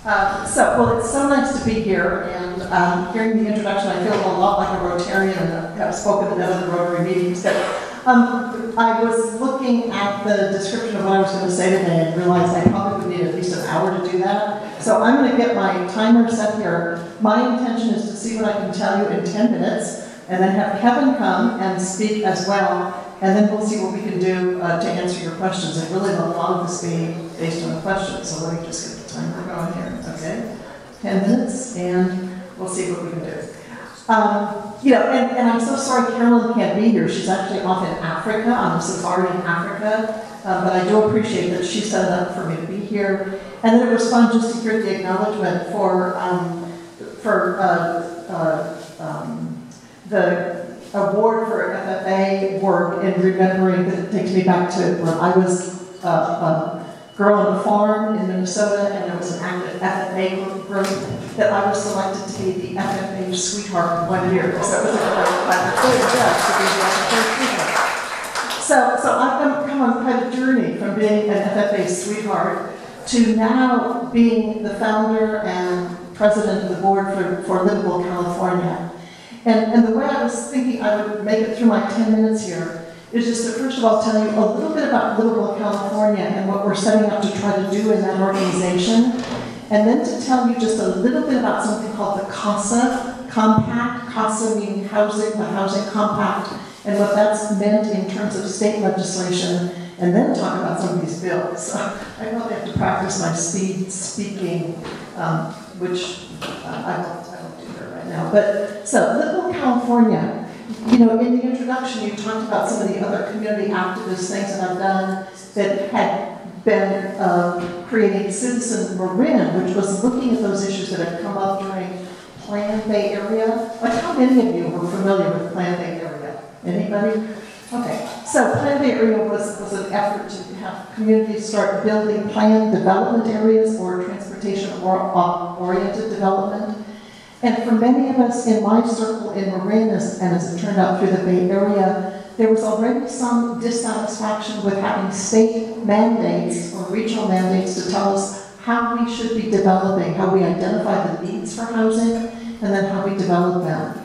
Well, it's so nice to be here, and hearing the introduction, I feel a lot like a Rotarian, and I've spoken at other Rotary meetings. But I was looking at the description of what I was going to say today and realized I probably would need at least an hour to do that. So I'm going to get my timer set here. My intention is to see what I can tell you in 10 minutes, and then have Kevin come and speak as well, and then we'll see what we can do to answer your questions. And really, a lot of this being based on the questions, so let me just get the timer going here, okay? 10 minutes, and we'll see what we can do. And I'm so sorry Carolyn can't be here. She's actually off in Africa, on a safari in Africa, but I do appreciate that she set it up for me to be here. And then it was fun just to hear the acknowledgement for the award for FFA work, and remembering that it takes me back to when I was a girl on a farm in Minnesota, and there was an active FFA group that I was selected to be the FFA sweetheart 1 year. So it was So I've come on quite a journey from being an FFA sweetheart to now being the founder and president of the board for Livable, California. And the way I was thinking I would make it through my 10 minutes here is just to first of all tell you a little bit about Livable, California and what we're setting up to try to do in that organization. And then to tell you just a little bit about something called the CASA Compact, CASA meaning housing, the Housing Compact, and what that's meant in terms of state legislation, and then talk about some of these bills. So I probably have to practice my speaking, which I won't do that right now. But so, Livable, California, in the introduction you talked about some of the other community activist things that I've done that had been creating Citizen Marin, which was looking at those issues that had come up during Plan Bay Area. Like, how many of you were familiar with Plan Bay Area? Anybody? Okay, so Plan Bay Area was an effort to have communities start building planned development areas or transportation-oriented development. And for many of us in my circle in Marin, and as it turned out through the Bay Area, there was already some dissatisfaction with having state mandates or regional mandates to tell us how we should be developing, how we identify the needs for housing, and then how we develop them.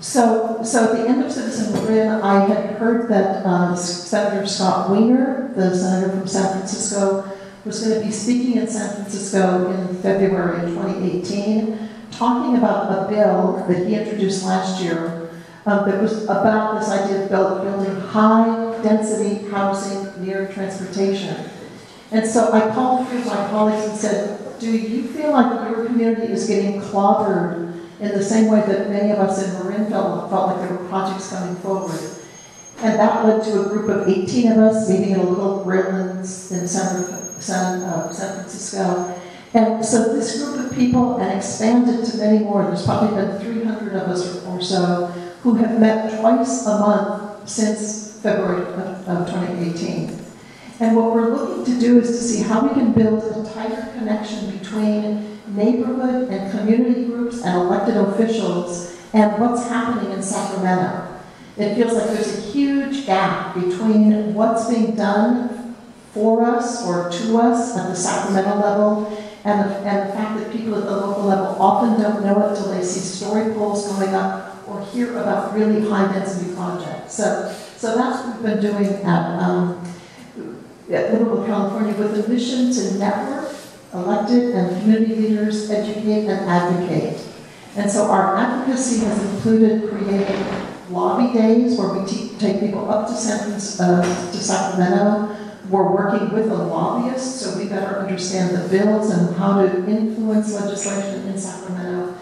So at the end of Citizen Marin, I had heard that Senator Scott Wiener, the senator from San Francisco, was going to be speaking in San Francisco in February of 2018, talking about a bill that he introduced last year that was about this idea of building high-density housing near transportation. And so I called a few of my colleagues and said, do you feel like your community is getting clobbered in the same way that many of us in Marin felt like there were projects coming forward? And that led to a group of 18 of us meeting in a little grill in San Francisco. And so this group of people, and expanded to many more, there's probably been 300 of us or so, who have met twice a month since February of 2018. And what we're looking to do is to see how we can build a tighter connection between neighborhood and community groups and elected officials and what's happening in Sacramento. It feels like there's a huge gap between what's being done for us or to us at the Sacramento level and the fact that people at the local level often don't know it until they see story polls going up or hear about really high-density projects. So that's what we've been doing at Livable, California, with a mission to network elected and community leaders, educate and advocate. And so our advocacy has included creating lobby days where we take people up to Sacramento. We're working with a lobbyist, so we better understand the bills and how to influence legislation in Sacramento.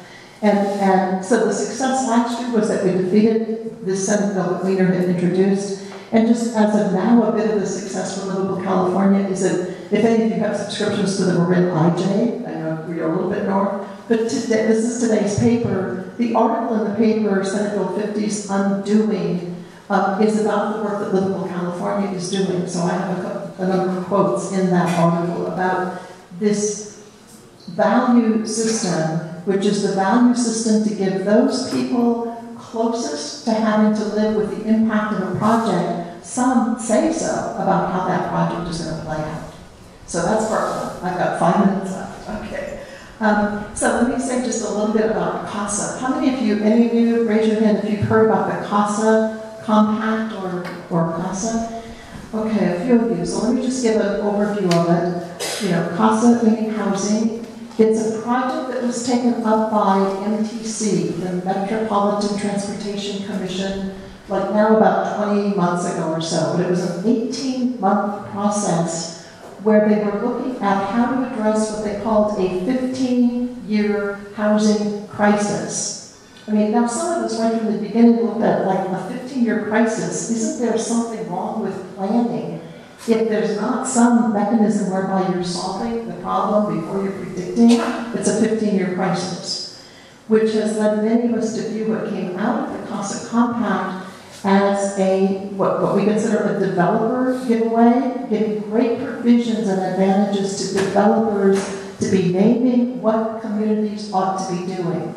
And so the success last year was that we defeated this Senate bill that Wiener had introduced. And just as of now, a bit of the success for Livable, California is that if any of you have subscriptions to the Marin IJ, I know we're a little bit north, but today, this is today's paper. The article in the paper, Senate Bill 50's Undoing, is about the work that Livable, California is doing. So I have a number of quotes in that article about this value system, which is the value system to give those people closest to having to live with the impact of a project some say so about how that project is going to play out. So that's part one. I've got 5 minutes left. Okay. So let me say just a little bit about CASA. How many of you, any of you, raise your hand if you've heard about the CASA Compact or CASA? Okay, a few of you. So let me just give an overview of it. You know, CASA meaning housing. It's a project that was taken up by MTC, the Metropolitan Transportation Commission, like now about 20 months ago or so. But it was an 18-month process where they were looking at how to address what they called a 15-year housing crisis. I mean, now some of us right from the beginning looked at like a 15-year crisis. Isn't there something wrong with planning? If there's not some mechanism whereby you're solving the problem before you're predicting, it's a 15-year crisis, which has led many of us to view what came out of the CASA Compact as what we consider a developer giveaway, giving great provisions and advantages to developers to be naming what communities ought to be doing.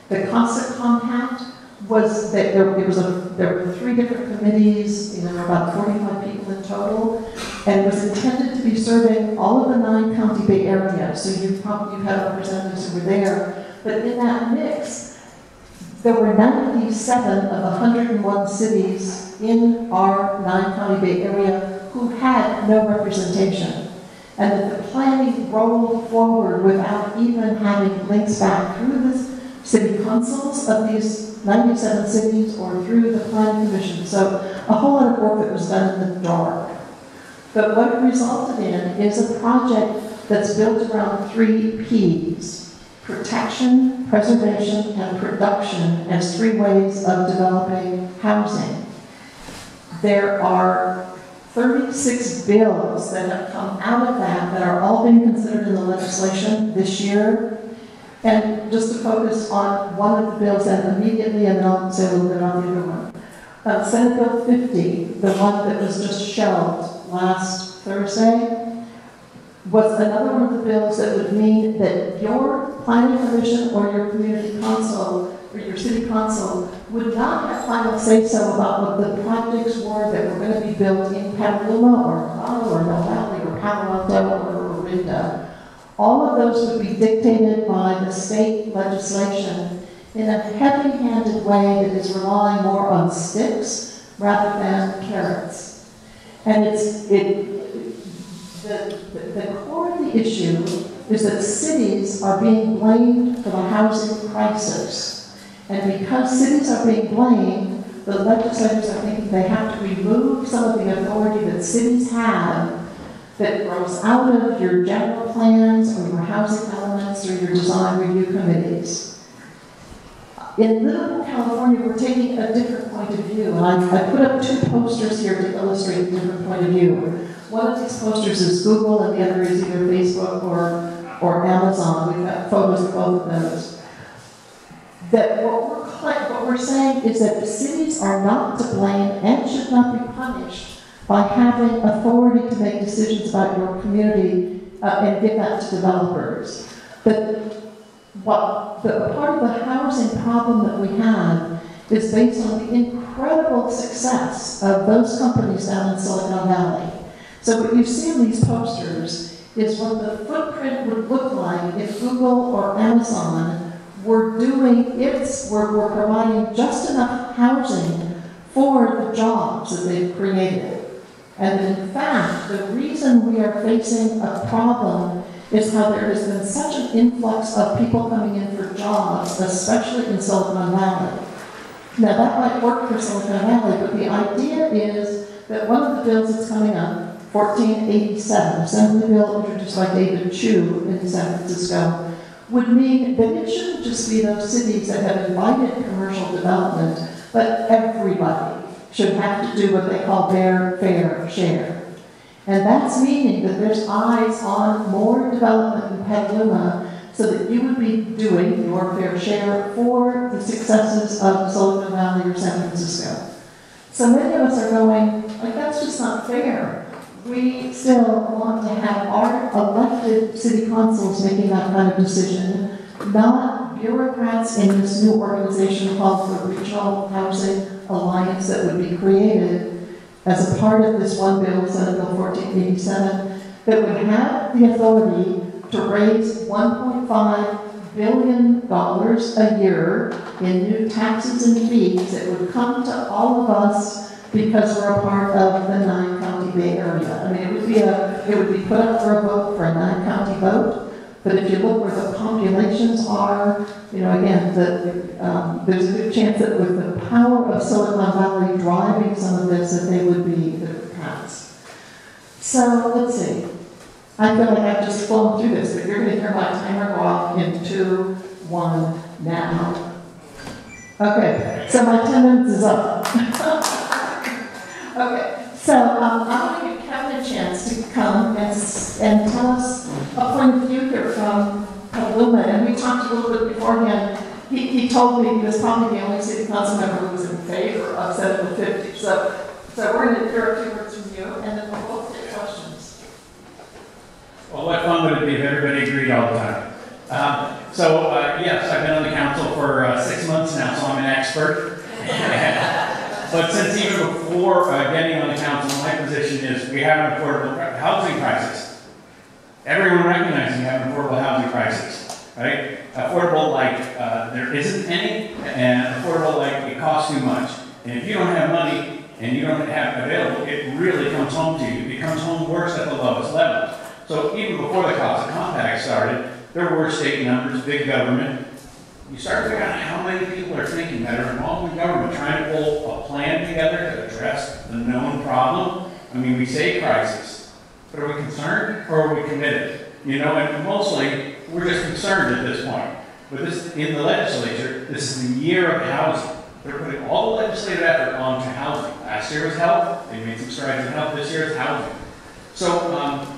The CASA Compact was that there were 3 different committees, you know, about 45 people in total, and it was intended to be serving all of the 9-county Bay Area. So you've had representatives who were there, but in that mix, there were 97 of 101 cities in our 9-county Bay Area who had no representation, and that the planning rolled forward without even having links back through the city councils of these 97 cities or through the planning commission. So a whole lot of work that was done in the dark. But what it resulted in is a project that's built around 3 Ps. Protection, preservation, and production as 3 ways of developing housing. There are 36 bills that have come out of that are all being considered in the legislation this year. And just to focus on one of the bills and immediately, and then I'll say a little bit about the other one. Senate Bill 50, the one that was just shelved last Thursday, was another one of the bills that would mean that your planning commission or your community council or your city council would not have final say-so about what the projects were that were going to be built in Petaluma or Colorado or Mill Valley or Palo Alto or Orinda. All of those would be dictated by the state legislation in a heavy-handed way that is relying more on sticks rather than carrots. And the core of the issue is that cities are being blamed for the housing crisis. And because cities are being blamed, the legislators are thinking they have to remove some of the authority that cities have that grows out of your general plans or your housing elements or your design review committees. In Livable, California, we're taking a different point of view. And I put up 2 posters here to illustrate a different point of view. One of these posters is Google and the other is either Facebook or Amazon. We've got photos of both of those. That what we're saying is that the cities are not to blame and should not be punished by having authority to make decisions about your community and give that to developers. But part of the housing problem that we have is based on the incredible success of those companies down in Silicon Valley. So what you see in these posters is what the footprint would look like if Google or Amazon were were providing just enough housing for the jobs that they've created. And in fact, the reason we are facing a problem is how there has been such an influx of people coming in for jobs, especially in Silicon Valley. Now that might work for Silicon Valley, but the idea is that one of the bills that's coming up, 1487, Assembly Bill introduced by David Chu in San Francisco, would mean that it shouldn't just be those cities that have invited commercial development, but everybody should have to do what they call their fair share. And that's meaning that there's eyes on more development in Petaluma so that you would be doing your fair share for the successes of Silicon Valley or San Francisco. So many of us are going, like, that's just not fair. We still want to have our elected city councils making that kind of decision, not bureaucrats in this new organization called the Regional Housing Alliance that would be created as a part of this one bill, Senate Bill 1487, that would have the authority to raise $1.5 billion a year in new taxes and fees that would come to all of us because we're a part of the 9-county Bay Area. I mean, it would be put up for a vote for a 9-county vote, but if you look where the populations are, you know, again, there's a good chance that with the power of Silicon Valley driving some of this, that they would pass. So let's see. I feel like I've just flown through this, but you're going to hear my timer go off in 2, 1, now. Okay, so my 10 minutes is up. Okay, so I'm going to give Kevin a chance to come and tell us a point of view here from Petaluma. And we talked a little bit beforehand. He told me he was probably the only city council member who was in favor of 750. So we're going to hear a few words from you, and then we'll both take questions. Well, what fun would it be if everybody agreed all the time? Yes, I've been on the council for 6 months now, so I'm an expert. But since even before getting on the council, my position is we have an affordable housing crisis. Everyone recognizes we have an affordable housing crisis, right? Affordable like there isn't any, and affordable like it costs too much. And if you don't have money and you don't have it available, it really comes home to you. It comes home worse at the lowest level. So even before the cost of compact started, there were state numbers, big government. You start to figure out how many people are thinking that are involved in government, trying to pull a plan together to address the known problem. I mean, we say crisis, but are we concerned or are we committed? You know, and mostly we're just concerned at this point. But this, in the legislature, this is the year of housing. They're putting all the legislative effort onto housing. Last year was health. They made some strides in health. This year is housing. So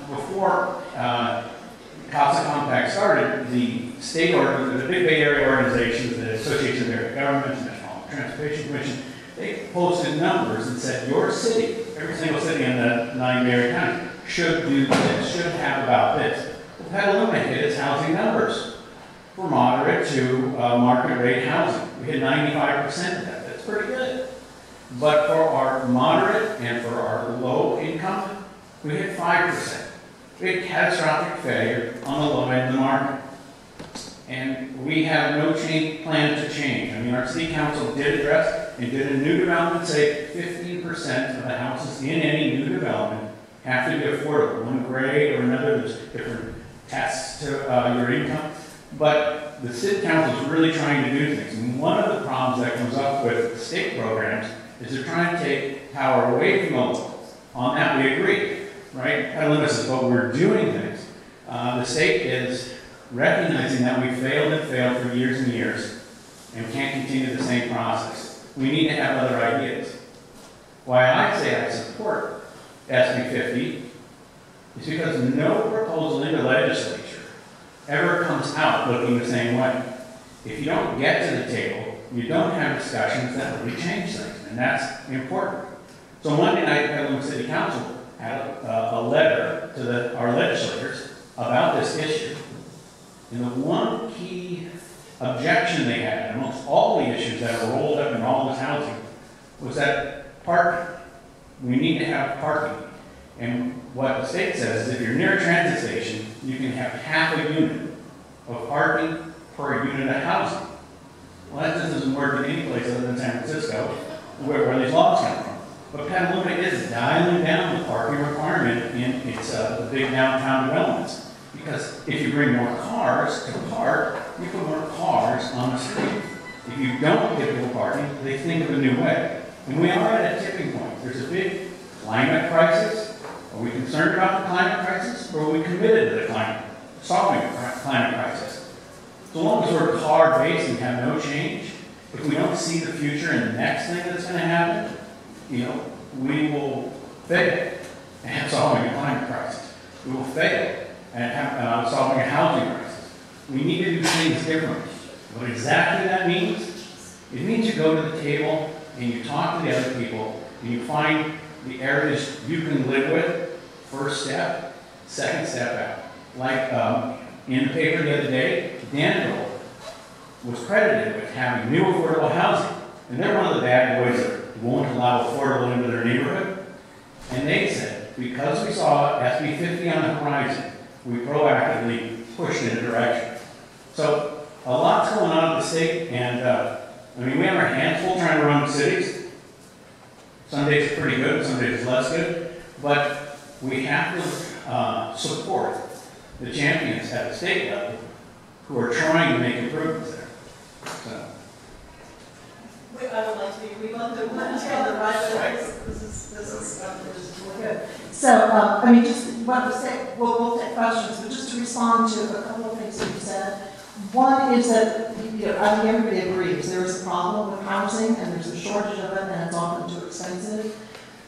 before CASA Compact started, the state the big Bay Area organizations, the Association of Area Governments, National Transportation Commission, they posted numbers and said your city, every single city in the 9 Bay Area counties, should do this, should have about this. Well, Petaluma hit its housing numbers for moderate to market rate housing. We hit 95% of that. That's pretty good. But for our moderate and for our low income, we hit 5%. We had catastrophic failure on the low end of the market. And we have no plan to change. I mean, our city council did address and did a new development, say 15% of the houses in any new development have to be affordable, one grade or another. There's different tests to your income. But the city council is really trying to do things. And one of the problems that comes up with state programs is they're trying to take power away from the locals. On that, we agree. Right? Petaluma says, but we're doing things. The state is recognizing that we failed and failed for years and years and we can't continue the same process. We need to have other ideas. Why I say I support SB 50 is because no proposal in the legislature ever comes out looking the same way. If you don't get to the table, you don't have discussions that really change things, and that's important. So Monday night, Petaluma City Council had a letter to our legislators about this issue. And the one key objection they had amongst all the issues that are rolled up in all this housing was that parking. We need to have parking. And what the state says is if you're near a transit station, you can have half a unit of parking per unit of housing. Well, that just doesn't work in any place other than San Francisco, where these laws come from. But Petaluma is dialing down the parking requirement in its the big downtown developments. Because if you bring more cars to park, you put more cars on the street. If you don't give people parking, they think of a new way. And we are at a tipping point. There's a big climate crisis. Are we concerned about the climate crisis, or are we committed to the solving the climate crisis? So long as we're car-based and have no change, if we don't see the future and the next thing that's going to happen, you know, we will fail at solving a climate crisis. We will fail at solving a housing crisis. We need to do things differently. What exactly that means? It means you go to the table and you talk to the other people and you find the areas you can live with, first step, second step out. Like in the paper the other day, Danville was credited with having new affordable housing. And they're one of the bad boys that won't allow affordable into their neighborhood. And they said, because we saw SB 50 on the horizon, we proactively pushed in a direction. So a lot's going on at the state, and I mean, we have our hands full trying to run cities. Some days it's pretty good, some days it's less good, but we have to support the champions at the state level who are trying to make improvements there. So. I would like to be, we'd love to understand the right. This is really good. So, I mean, just what to say, we'll take questions, but just to respond to a couple of things that you said. One is that, you know, I think everybody agrees there is a problem with housing and there's a shortage of it and it's often too expensive.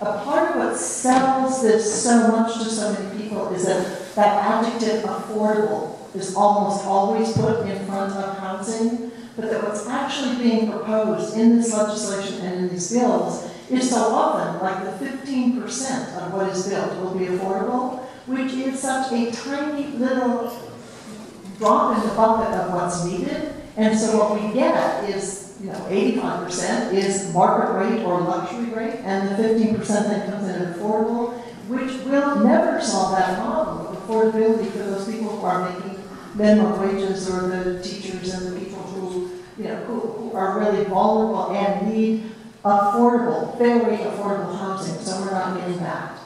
A part of what sells this so much to so many people is that adjective affordable is almost always put in front of housing, but that what's actually being proposed in this legislation and in these bills is so often like the 15% of what is built will be affordable, which is such a tiny little drop in the bucket of what's needed. And so what we get is, you know, 85% is market rate or luxury rate, and the 15% that comes in affordable, which will never solve that problem of affordability for those people who are making minimum wages, or the teachers and the people who, you know, who are really vulnerable and need affordable, very affordable housing. So we're not getting that.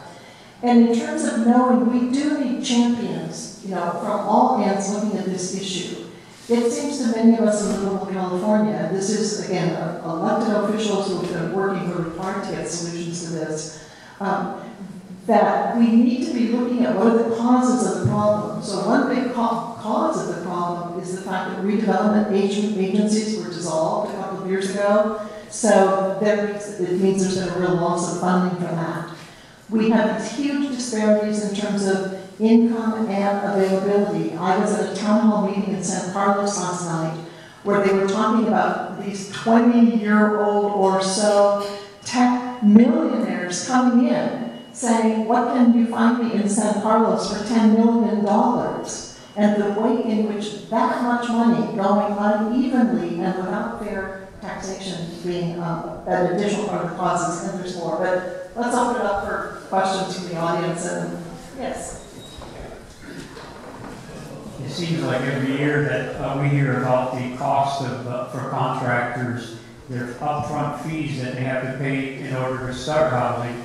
And in terms of knowing, we do need champions, you know, from all ends looking at this issue. It seems to many of us in Livable, California, this is, again, elected officials who have been working really hard to get solutions to this, that we need to be looking at what are the causes of the problem. So one big cause of the problem is the fact that redevelopment agencies were dissolved a couple of years ago. So it means there's been a real loss of funding for that. We have these huge disparities in terms of income and availability. I was at a town hall meeting in San Carlos last night where they were talking about these 20-year-old or so tech millionaires coming in saying, what can you find me in San Carlos for $10 million? And the way in which that much money going unevenly and without fair taxation being an additional part of the causes, and there's more. But let's open it up for questions from the audience. And yes. It seems like every year that we hear about the cost of for contractors, their upfront fees that they have to pay in order to start housing.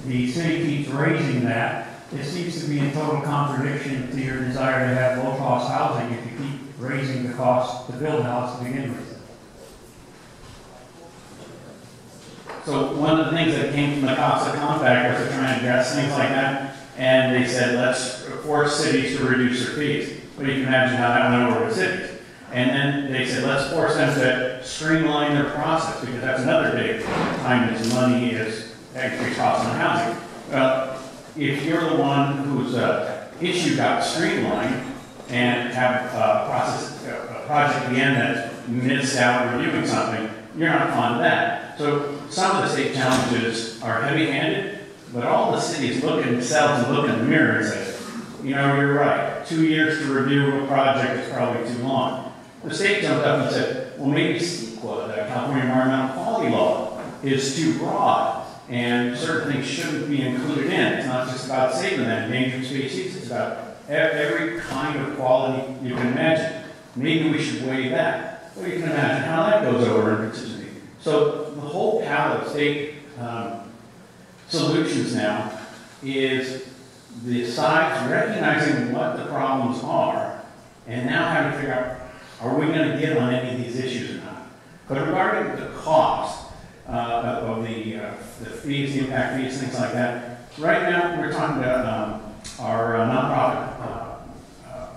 The city keeps raising that. It seems to be in total contradiction to your desire to have low-cost housing if you keep raising the cost to build a house to begin with. So one of the things that came from the cops of compact was to try and address things like that, and they said, let's force cities to reduce their fees. But you can imagine how that went over with cities. And then they said, let's force them to streamline their process, because that's another big time is money is increased costs on housing. Well, if you're the one whose issue got streamlined and have a project at the end that's missed out reviewing something, you're not fond of that. So some of the state challenges are heavy-handed, but all the cities look at themselves and look in the mirror and say, you know, you're right. 2 years to review a project is probably too long. The state jumped up and said, well, maybe CEQA, the California Environmental Quality Law, is too broad, and certain things shouldn't be included in. It's not just about saving that endangered species. It's about every kind of quality you can imagine. Maybe we should weigh that. Well, you can imagine how that goes over in Petaluma. So the whole palette of state solutions now is the sides recognizing what the problems are, and now having to figure out, are we going to get on any of these issues or not? But regarding the cost of the fees, the impact fees, things like that, right now we're talking about our nonprofit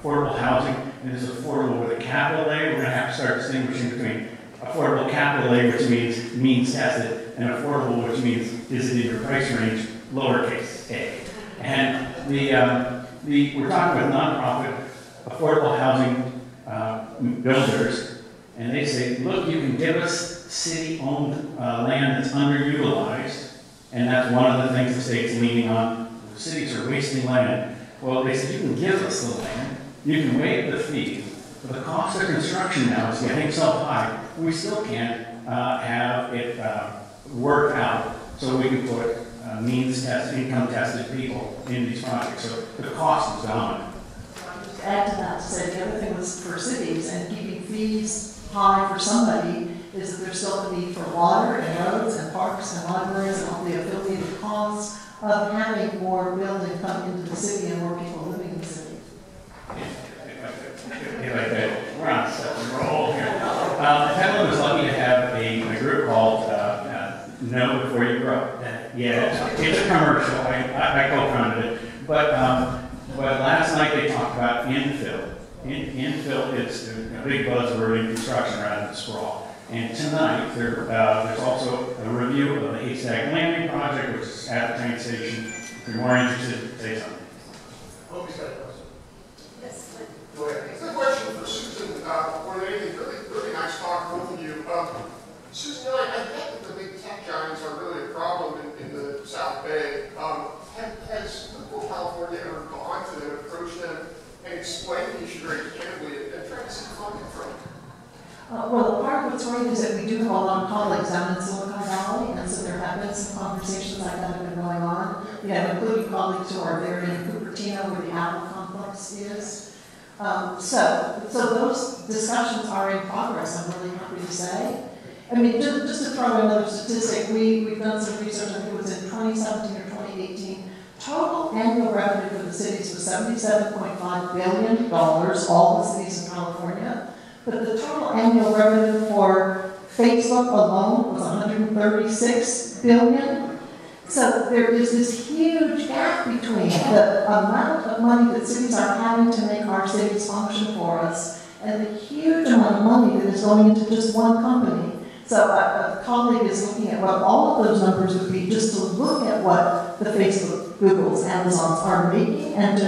affordable housing, and it's affordable with a capital A. We're going to have to start distinguishing between affordable capital A, which means tested, and affordable, which means is it in your price range, lowercase a. And we're talking with nonprofit affordable housing builders, and they say, look, you can give us city-owned land that's underutilized, and that's one of the things the state's leaning on. The cities are wasting land. Well, they said, you can give us the land, you can waive the fee, but the cost of construction now is getting so high, we still can't have it worked out so we can put income tested people in these projects. So the cost is dominant. to add to that, to say the other thing was for cities and keeping fees high for somebody is that there's still a need for water and roads and parks and libraries and all the affiliated costs of having more building come into the city and more people living in the city. We're on second roll here. Petaluma was lucky to have a group called Know Before You Grow. Yeah, it's a commercial. I co-founded it. But last night they talked about infill. Infill is a big buzzword in construction rather than sprawl. And tonight there's also a review of the Haystack Landing project, which is at the train station. If you're more interested, say something. Hope he's got a question. Yes. Go ahead. It's a question for Susan more than anything. Really nice talk, both of you. Susan, I get that the big tech giants are really a problem in the South Bay. Has Livable California ever gone to them, approached them, and explained the issue very candidly and tried to see funding from them? Well, part of what's great is that we do have a lot of colleagues down in Silicon Valley, and so there have been some conversations like that have been going on. You know, including colleagues who are there in Cupertino, where the Apple complex is. So those discussions are in progress, I'm really happy to say. I mean, just to throw another statistic, we've done some research, I think it was in 2017 or 2018. Total annual revenue for the cities was $77.5 billion, all the cities in California. But the total annual revenue for Facebook alone was $136 billion. So there is this huge gap between the amount of money that cities are having to make our cities function for us and the huge amount of money that is going into just one company. So a colleague is looking at what all of those numbers would be just to look at what the Facebook, Googles, Amazons are making and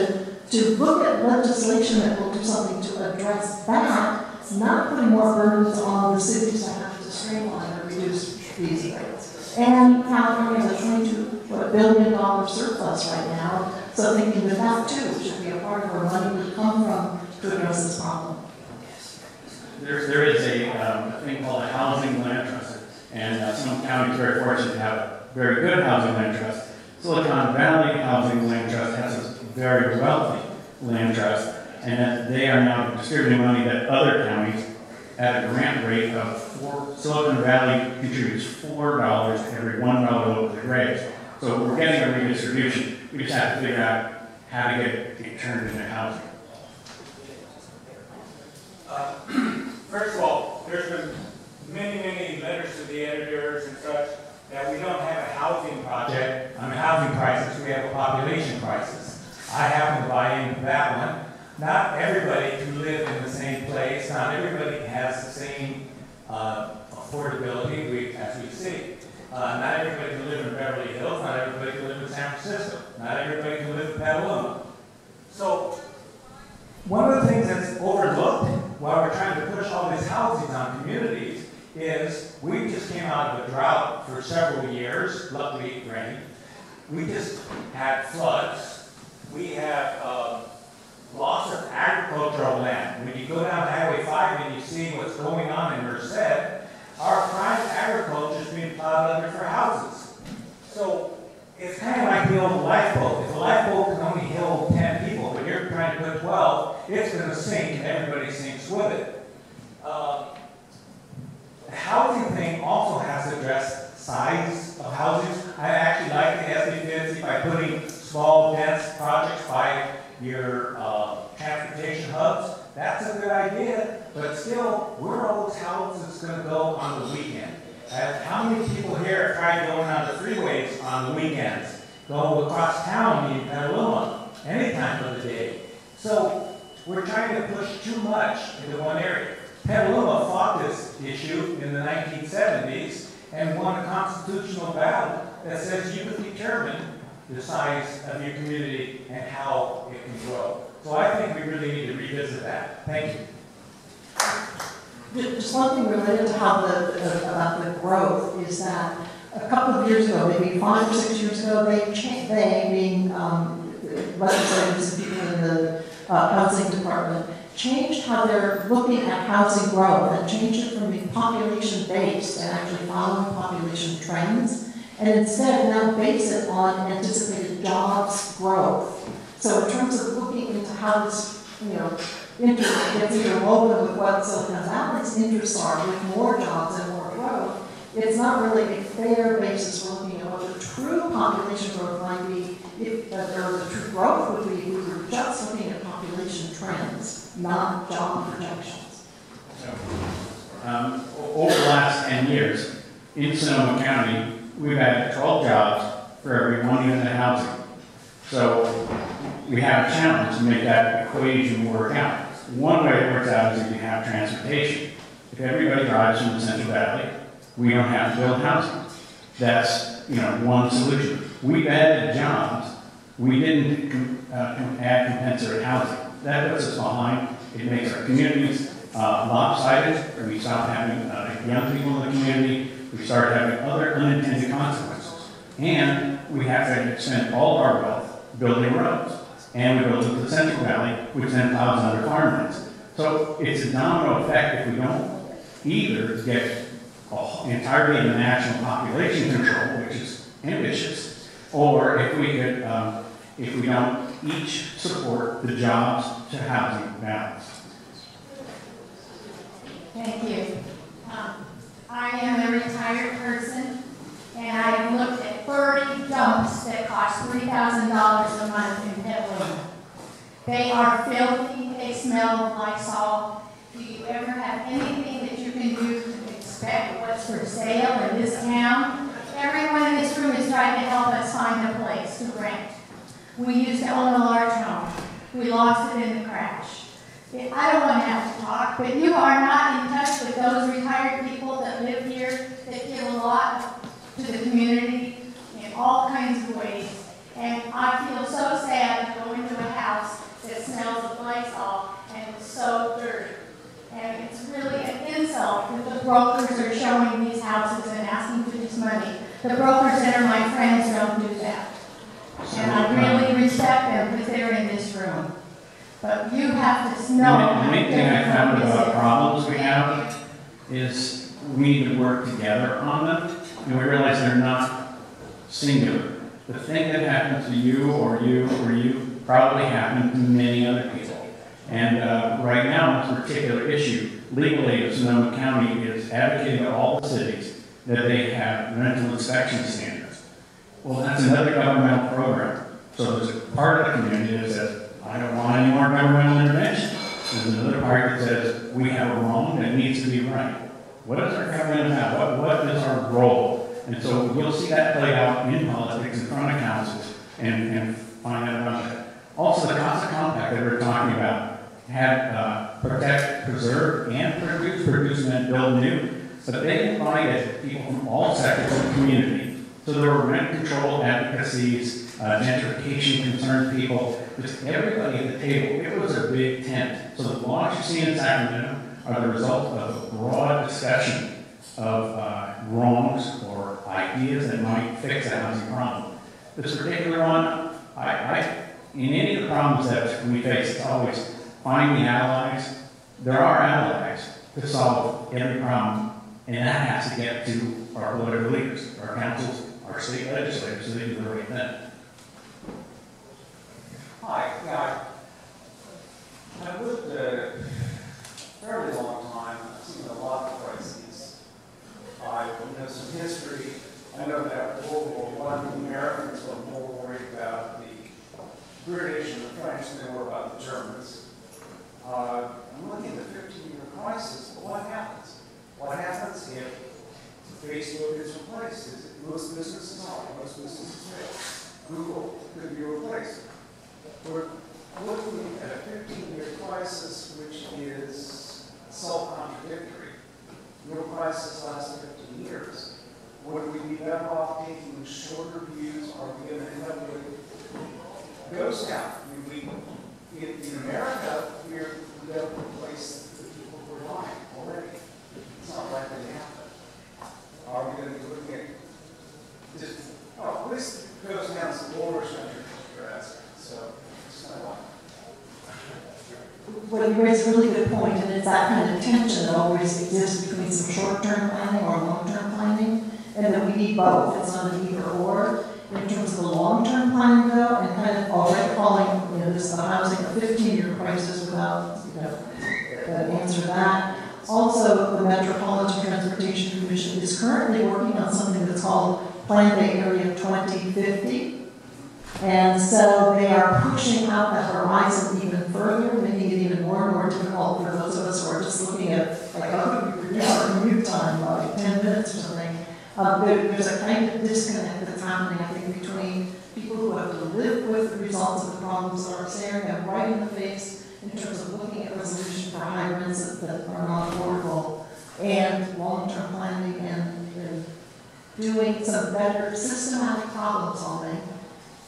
to look at legislation that will do something to address that, not putting more burdens on the cities to have to streamline and reduce these rates. And California has a $22 billion surplus right now, so thinking that that too should be a part of where money would come from to address this problem. There is a thing called a housing land trust, and some counties are very fortunate to have a very good housing land trust. Silicon Valley Housing Land Trust has a very wealthy land trust, and that they are now distributing money that other counties at a grant rate of Silicon Valley contributes $4 every $1 over the grades. So we're getting a redistribution. We just have to figure out how to get it turned into housing. First of all, there's been many letters to the editors and such that we don't have a housing project on a housing crisis, we have a population crisis. I happen to buy into that one. Not everybody can live in the same place, not everybody has the same affordability as we see. Not everybody can live in Beverly Hills, not everybody can live in San Francisco, not everybody can live in Petaluma. So, one of the things that's overlooked while we're trying to push all these housing on communities is we just came out of a drought for several years, luckily it rained. We just had floods. We have loss of agricultural land. When you go down Highway 5 and you see what's going on in Merced, our prime agriculture is being plowed under for houses. So it's kind of like the old lifeboat. If a lifeboat can only hold 10 people, but you're trying to put 12, it's going to sink and everybody sinks with it. The housing thing also has to address size of houses. I actually like the SB50 by putting small, dense projects by your transportation hubs. That's a good idea, but still, where are all those houses going to go on the weekend? How many people here have tried going on the freeways on the weekends? Go across town in Petaluma, any time of the day. So, we're trying to push too much into one area. Petaluma fought this issue in the 1970s and won a constitutional battle that says you can determine the size of your community and how it can grow. So I think we really need to revisit that. Thank you. Just one thing related to how about the growth is that a couple of years ago, maybe 5 or 6 years ago, they being legislators and people in the housing department, changed how they're looking at housing growth and changed it from being population-based and actually following population trends, and instead now base it on anticipated jobs growth. So in terms of looking into how this gets interwoven with what Silicon Valley's interests are, with more jobs and more growth, it's not really a fair basis for looking at what the true population growth might be, or the true growth would be if we were just looking at population trends, not job projections. So, over the last 10 years, in Sonoma County, we've had 12 jobs for every 1 unit of housing. So we have a challenge to make that equation work out. One way it works out is if you have transportation. If everybody drives from the Central Valley, we don't have to build housing. That's one solution. We've added jobs. We didn't add compensatory housing. That puts us behind. It makes our communities lopsided. We stop having young people in the community. We start having other unintended consequences. And we have to spend all of our wealth building roads. And we build into the Central Valley, which then plows under farmlands. So it's a domino effect if we don't either get entirely in the national population control, which is ambitious, or if we don't each support the jobs to housing balance. Thank you. I am a retired person, and I looked at 30 dumps that cost $3,000 a month in Petaluma. They are filthy, they smell like salt. Do you ever have anything that you can do to expect what's for sale in this town? Everyone in this room is trying to help us find a place to rent. We used to own a large home. We lost it in the crash. I don't want to have to talk, but you are not in touch with those retired people that live here that give a lot to the community in all kinds of ways. And I feel so sad to go into a house that smells of Lysol and is so dirty. And it's really an insult that the brokers are showing these houses and asking for this money. The brokers that are my friends don't do that. And I really respect them because they're in this room. But you have to know. The main thing I found about problems we have is we need to work together on them, and we realize they're not singular. The thing that happens to you or you or you probably happened to many other people. And right now, on this particular issue, Livable of Sonoma County is advocating to all the cities that they have rental inspection standards. Well, that's another governmental program. So there's a part of the community that says, I don't want any more governmental intervention. There's another part that says, we have a wrong that needs to be right. What is our government about? What is our role? And so you'll see that play out in politics in front of councils and find out about that. Also, the Casa Compact that we're talking about had protect, preserve, and produce and build new. But they invited people from all sectors of the community. So there were rent control advocacies, gentrification concerned people, just everybody at the table. It was a big tent. So the laws you see in Sacramento are the result of a broad discussion of wrongs or ideas that might fix a housing problem. This particular one, in any of the problems that we face, it's always find the allies. There are allies to solve every problem, and that has to get to our political leaders, our councils, our state legislators, so they do the right thing. Hi, I've lived a fairly long time. I've seen a lot of crises. I know some history. I know that World War I, the Americans were more worried about the British and the French than they were about the Germans. I'm looking at the 15-year crisis. What happens? What happens if Facebook is replaced? Most businesses are. Most businesses fail. Google could be replaced. We're looking at a 15-year crisis which is self-contradictory. Your crisis lasts 15 years. Would we be better off taking shorter views? Are we going to end up with ghost town? In America, we have replaced the people who are lying already. It's not likely to happen. Are we going to be looking at just, at least ghost town's the lower center you're asking. So it's not like. Well, you raise a really good point, and it's that kind of tension that always exists between some short-term planning or long-term planning, and that we need both. It's not an either or. In terms of the long-term planning, though, and kind of already falling is the housing, a 15-year crisis without, an answer to that. Also, the Metropolitan Transportation Commission is currently working on something that's called Plan Bay Area 2050. And so they are pushing out that horizon even further, making it even more and more difficult for those of us who are just looking at, like, how do we reduce our commute time by 10 minutes or something. There's a kind of disconnect that's happening, I think, between people who have to live with the results of the problems that are staring them right in the face in terms of looking at resolution for high rents that are not affordable, and long-term planning and doing some better systematic problem solving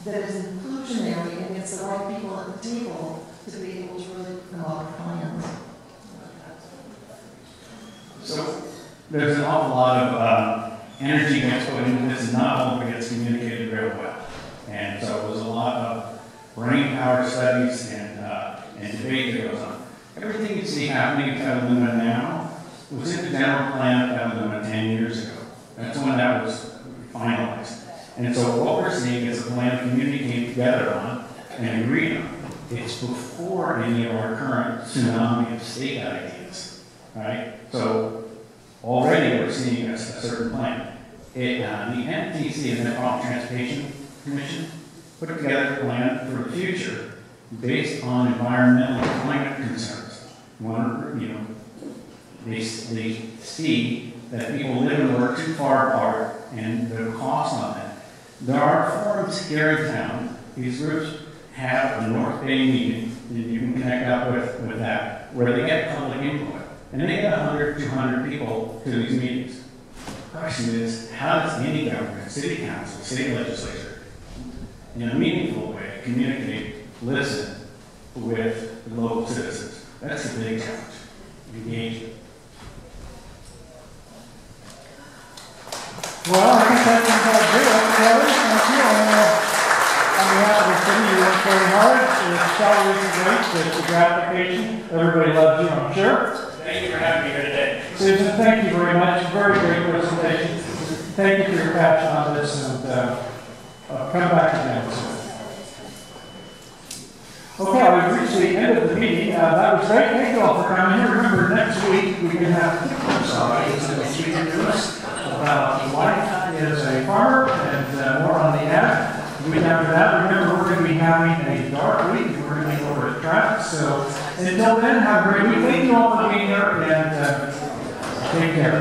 that is inclusionary and gets the right people at the table to be able to really come up with plans. So there's an awful lot of energy gets put into this, and not all of it gets communicated very well. And so there's a lot of brain power studies and debate that goes on. Everything you see happening in Petaluma now was in the general plan of Petaluma 10 years ago. That's when that was finalized. And so what we're seeing is a plan the community came together on and agreed on. It's before any of our current tsunami of state ideas, right? So already we're seeing a certain plan. The NTC, the Metropolitan Transportation Commission, put together a plan for the future based on environmental and climate concerns. They see that people live and work too far apart and the cost on that. There are forums here in town. These groups have a North Bay meeting, and you can connect up with that, where they get public input. And they get 100, 200 people to these meetings. The question is, how does any government, city council, state legislature, in a meaningful way, communicate, listen with the local citizens? That's the big challenge. Engagement. Well, I think that's about it, Kevin. Thank you. On behalf of the city, you worked very hard. The salaries are great. The application, everybody loves you, I'm sure. Thank you for having me here today. Susan, thank you very much. Very great presentation. Thank you for your passion on this, and come back again soon. Okay, we've reached the end of the meeting. That was great. Thank you all for coming here. Remember, next week we can have about life as a farmer and more on the ad. The week after that, remember, we're going to be having a dark week. We're going to be over at traffic. So until then, have a great week. Thank you all for being here, and take care.